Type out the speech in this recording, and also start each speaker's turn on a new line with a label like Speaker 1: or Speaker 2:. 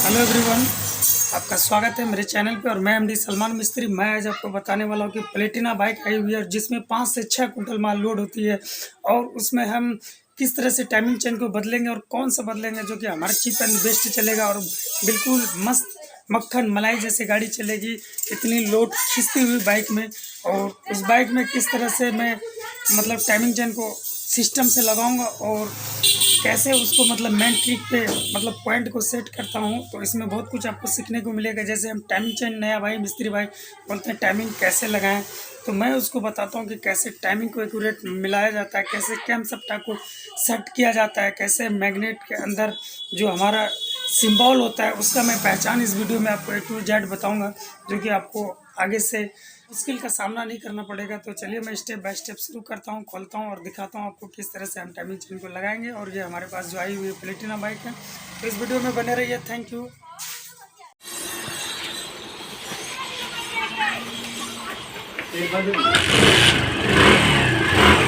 Speaker 1: Hello everyone, आपका स्वागत है मेरे चैनल पे। और मैं एमडी सलमान मिस्त्री। मैं आज आपको बताने वाला हूँ कि प्लेटिना बाइक आई हुई है जिसमें 5 से 6 कुंटल माल लोड होती है, और उसमें हम किस तरह से टाइमिंग चेन को बदलेंगे और कौन सा बदलेंगे जो कि हमारा चीप एंड बेस्ट चलेगा और बिल्कुल मस्त मक्खन मलाई जैसे गाड़ी चलेगी, इतनी लोड खींचती हुई बाइक में। और उस बाइक में किस तरह से मैं मतलब टाइमिंग चेन को सिस्टम से लगाऊंगा और कैसे उसको मतलब मेन ट्रिक पे मतलब पॉइंट को सेट करता हूँ, तो इसमें बहुत कुछ आपको सीखने को मिलेगा। जैसे हम टाइमिंग चेन, नया भाई मिस्त्री भाई बोलते हैं टाइमिंग कैसे लगाएं, तो मैं उसको बताता हूँ कि कैसे टाइमिंग को एक्यूरेट मिलाया जाता है, कैसे कैम सप्टा को सेट किया जाता है, कैसे मैग्नेट के अंदर जो हमारा सिंबल होता है उसका मैं पहचान इस वीडियो में आपको A to Z बताऊँगा, जो कि आपको आगे से मुश्किल का सामना नहीं करना पड़ेगा। तो चलिए मैं स्टेप बाय स्टेप शुरू करता हूँ, खोलता हूँ और दिखाता हूँ आपको किस तरह से हम टाइमिंग चेन को लगाएंगे। और ये हमारे पास जो आई हुई प्लेटिना बाइक है, तो इस वीडियो में बने रहिए। Thank you.